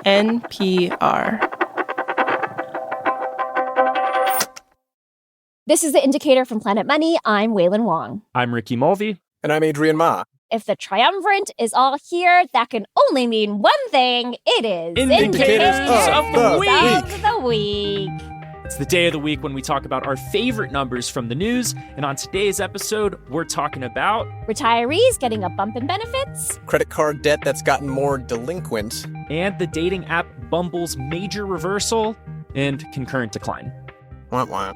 NPR. This is The Indicator from Planet Money. I'm Waylon Wong. I'm Ricky Mulvey. And I'm Adrian Ma. If the triumvirate is all here, that can only mean one thing. It is Indicators of the week. It's the day of the week when we talk about our favorite numbers from the news. And on today's episode, we're talking about retirees getting a bump in benefits, credit card debt that's gotten more delinquent, and the dating app Bumble's major reversal and concurrent decline. Wah, wah.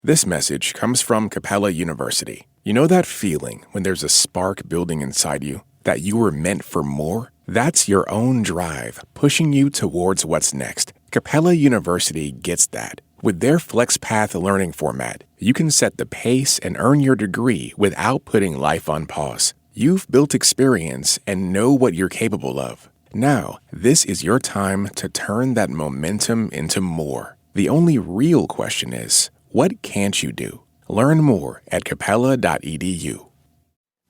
This message comes from Capella University. You know that feeling when there's a spark building inside you, that you were meant for more? That's your own drive, pushing you towards what's next. Capella University gets that. With their FlexPath learning format, you can set the pace and earn your degree without putting life on pause. You've built experience and know what you're capable of. Now, this is your time to turn that momentum into more. The only real question is, what can't you do? Learn more at capella.edu.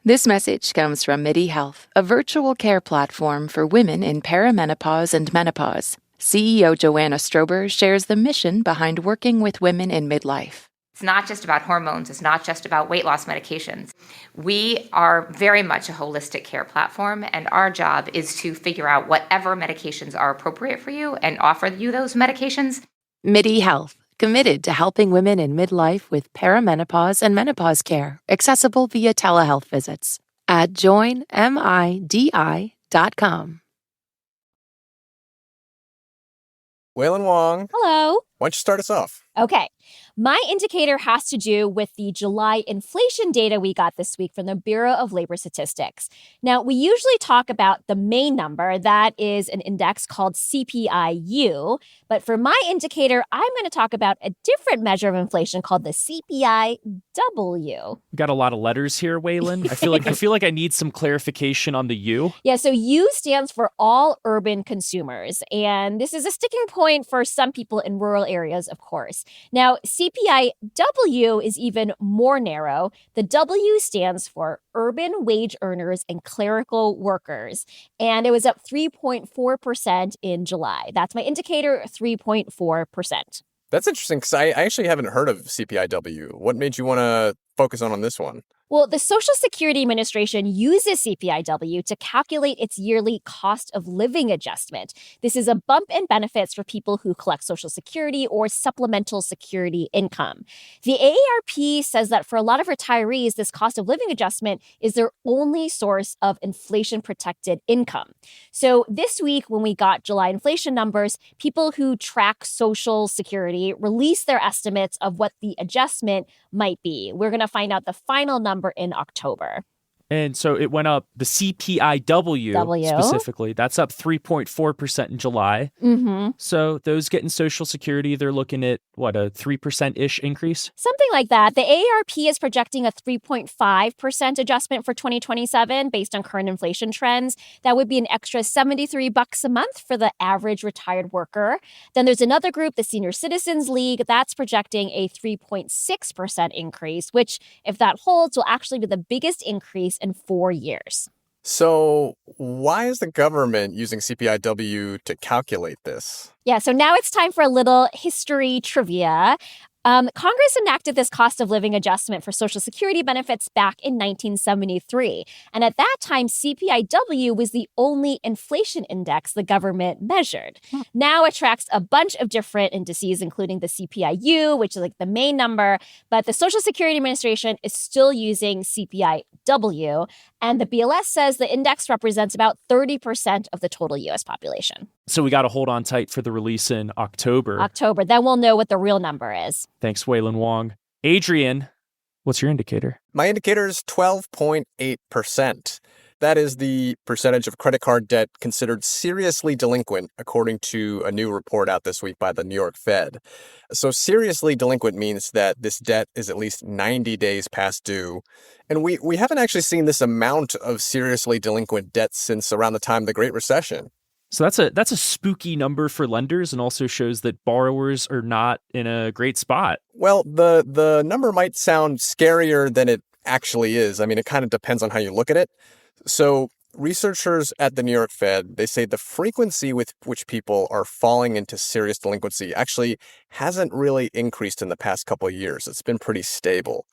This message comes from MIDI Health, a virtual care platform for women in perimenopause and menopause. CEO Joanna Strober shares the mission behind working with women in midlife. It's not just about hormones. It's not just about weight loss medications. We are very much a holistic care platform, and our job is to figure out whatever medications are appropriate for you and offer you those medications. MIDI Health, committed to helping women in midlife with perimenopause and menopause care, accessible via telehealth visits at joinmidi.com. Waylon Wong. Hello. Why don't you start us off? Okay. My indicator has to do with the July inflation data we got this week from the Bureau of Labor Statistics. Now, we usually talk about the main number. That is an index called CPI-U. But for my indicator, I'm going to talk about a different measure of inflation called the CPI-W. Got a lot of letters here, Waylon. I feel like I need some clarification on the U. Yeah, so U stands for all urban consumers. And this is a sticking point for some people in rural areas, of course. Now, CPI-W is even more narrow. The W stands for urban wage earners and clerical workers. And it was up 3.4% in July. That's my indicator, 3.4%. That's interesting because I actually haven't heard of CPI-W. What made you want to focus on this one? Well, the Social Security Administration uses CPI-W to calculate its yearly cost of living adjustment. This is a bump in benefits for people who collect Social Security or supplemental security income. The AARP says that for a lot of retirees, this cost of living adjustment is their only source of inflation-protected income. So this week, when we got July inflation numbers, people who track Social Security released their estimates of what the adjustment might be. We're going to find out the final number in October. And so it went up, the CPI-W specifically, that's up 3.4% in July. Mm-hmm. So those getting Social Security, they're looking at, what, a 3%-ish increase? Something like that. The AARP is projecting a 3.5% adjustment for 2027 based on current inflation trends. That would be an extra $73 a month for the average retired worker. Then there's another group, the Senior Citizens League, that's projecting a 3.6% increase, which, if that holds, will actually be the biggest increase in 4 years. So why is the government using CPI-W to calculate this? Yeah, so now it's time for a little history trivia. Congress enacted this cost of living adjustment for Social Security benefits back in 1973. And at that time, CPI-W was the only inflation index the government measured. Now it tracks a bunch of different indices, including the CPI-U, which is like the main number. But the Social Security Administration is still using CPI-W. And the BLS says the index represents about 30% of the total U.S. population. So we got to hold on tight for the release in October. Then we'll know what the real number is. Thanks, Waylon Wong. Adrian, what's your indicator? My indicator is 12.8%. That is the percentage of credit card debt considered seriously delinquent, according to a new report out this week by the New York Fed. So seriously delinquent means that this debt is at least 90 days past due. And we haven't actually seen this amount of seriously delinquent debt since around the time of the Great Recession. So that's a spooky number for lenders and also shows that borrowers are not in a great spot. Well, the number might sound scarier than it actually is. I mean, it kind of depends on how you look at it. So researchers at the New York Fed, they say the frequency with which people are falling into serious delinquency actually hasn't really increased in the past couple of years. It's been pretty stable.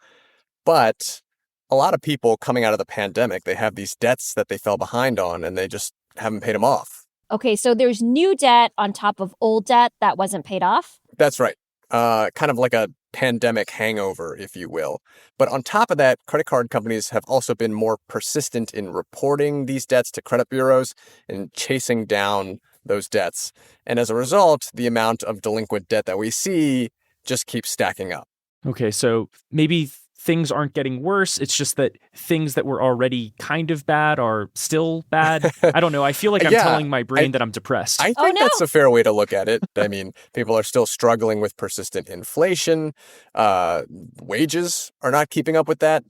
But a lot of people coming out of the pandemic, they have these debts that they fell behind on and they just haven't paid them off. Okay, so there's new debt on top of old debt that wasn't paid off? That's right. Kind of like a pandemic hangover, if you will. But on top of that, credit card companies have also been more persistent in reporting these debts to credit bureaus and chasing down those debts. And as a result, the amount of delinquent debt that we see just keeps stacking up. Okay, so maybe things aren't getting worse. It's just that things that were already kind of bad are still bad. I don't know. I feel like I'm telling my brain that I'm depressed. I think that's a fair way to look at it. I mean, people are still struggling with persistent inflation. Wages are not keeping up with that.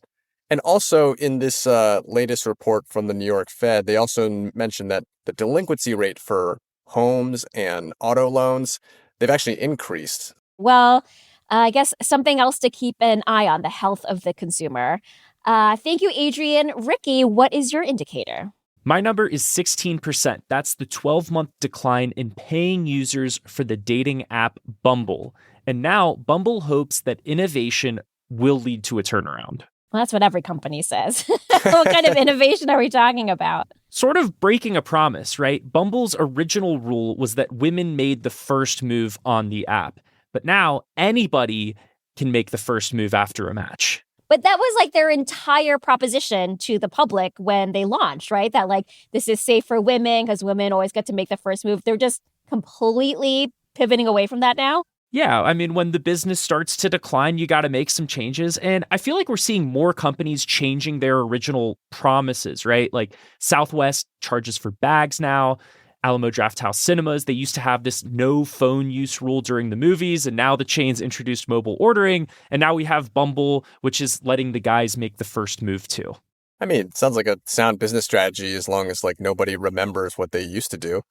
And also in this latest report from the New York Fed, they also mentioned that the delinquency rate for homes and auto loans, they've actually increased. Well, I guess something else to keep an eye on, the health of the consumer. Thank you, Adrian. Ricky, what is your indicator? My number is 16%. That's the 12-month decline in paying users for the dating app Bumble. And now Bumble hopes that innovation will lead to a turnaround. Well, that's what every company says. What kind of innovation are we talking about? Sort of breaking a promise, right? Bumble's original rule was that women made the first move on the app. But now anybody can make the first move after a match. But that was like their entire proposition to the public when they launched, right? That like, this is safe for women because women always get to make the first move. They're just completely pivoting away from that now. Yeah, I mean, when the business starts to decline, you got to make some changes. And I feel like we're seeing more companies changing their original promises, right? Like Southwest charges for bags now. Alamo Drafthouse Cinemas, they used to have this no phone use rule during the movies, and now the chains introduced mobile ordering, and now we have Bumble, which is letting the guys make the first move too. I mean, it sounds like a sound business strategy as long as like nobody remembers what they used to do.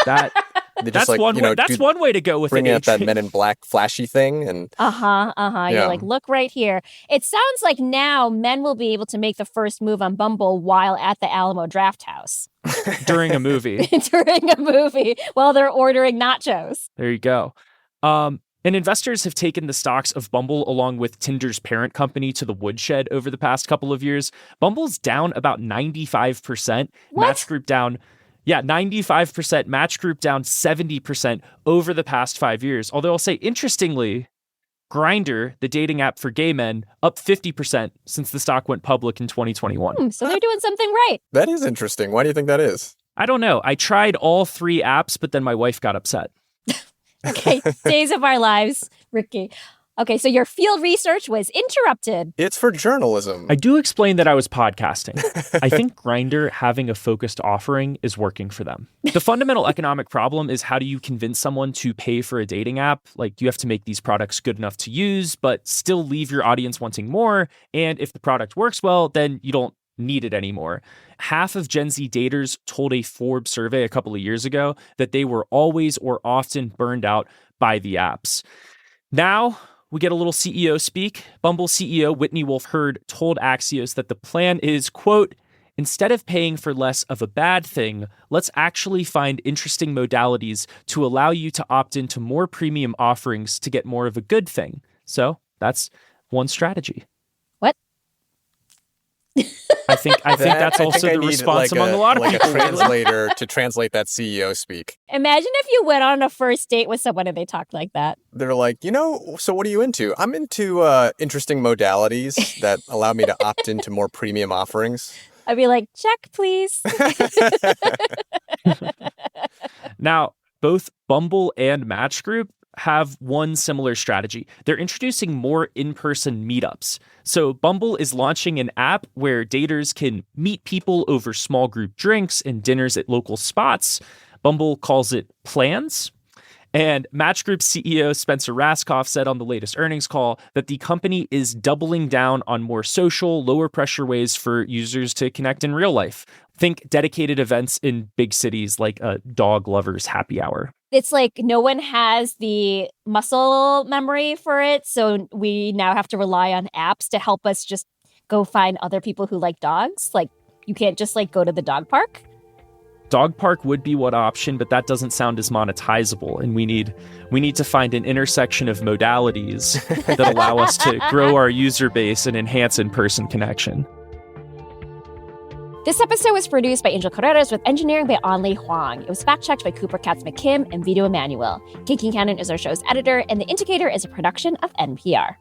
That's one way to go with it. Bring out that Men in Black flashy thing and You're like, look right here. It sounds like now men will be able to make the first move on Bumble while at the Alamo Drafthouse. During a movie. During a movie while they're ordering nachos. There you go. And investors have taken the stocks of Bumble along with Tinder's parent company to the woodshed over the past couple of years. Bumble's down about 95%. What? Match Group down 95%, Match Group down 70% over the past 5 years. Although I'll say, interestingly, Grindr, the dating app for gay men, up 50% since the stock went public in 2021. So they're doing something right. That is interesting. Why do you think that is? I don't know. I tried all three apps, but then my wife got upset. Okay, days of our lives, Ricky. Okay, so your field research was interrupted. It's for journalism. I do explain that I was podcasting. I think Grindr having a focused offering is working for them. The fundamental economic problem is, how do you convince someone to pay for a dating app? Like, you have to make these products good enough to use, but still leave your audience wanting more. And if the product works well, then you don't need it anymore. Half of Gen Z daters told a Forbes survey a couple of years ago that they were always or often burned out by the apps. Now, we get a little CEO speak. Bumble CEO Whitney Wolfe Herd told Axios that the plan is, quote, instead of paying for less of a bad thing, let's actually find interesting modalities to allow you to opt into more premium offerings to get more of a good thing. So that's one strategy. What? I think that's also the response among a lot of people. Like a translator to translate that CEO speak. Imagine if you went on a first date with someone and they talked like that. They're like, so what are you into? I'm into interesting modalities that allow me to opt into more premium offerings. I'd be like, check, please. Now, both Bumble and Match Group have one similar strategy. They're introducing more in-person meetups. So Bumble is launching an app where daters can meet people over small group drinks and dinners at local spots. Bumble calls it Plans. And Match Group's CEO Spencer Rascoff said on the latest earnings call that the company is doubling down on more social, lower pressure ways for users to connect in real life. Think dedicated events in big cities like a dog lover's happy hour. It's like no one has the muscle memory for it. So we now have to rely on apps to help us just go find other people who like dogs. Like, You can't just like go to the dog park? Dog park would be one option, but that doesn't sound as monetizable, and we need to find an intersection of modalities that allow us to grow our user base and enhance in-person connection. This episode was produced by Angel Carreras with engineering by Anli Huang. It was fact-checked by Cooper Katz McKim and Vito Emanuel. Katie Cannon is our show's editor, and The Indicator is a production of NPR.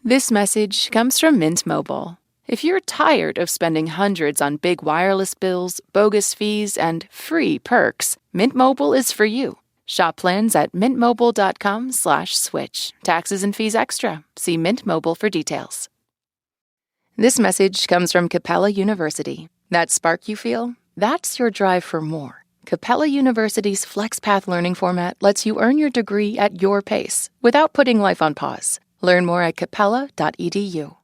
This message comes from Mint Mobile. If you're tired of spending hundreds on big wireless bills, bogus fees, and free perks, Mint Mobile is for you. Shop plans at mintmobile.com/switch. Taxes and fees extra. See Mint Mobile for details. This message comes from Capella University. That spark you feel? That's your drive for more. Capella University's FlexPath learning format lets you earn your degree at your pace without putting life on pause. Learn more at capella.edu.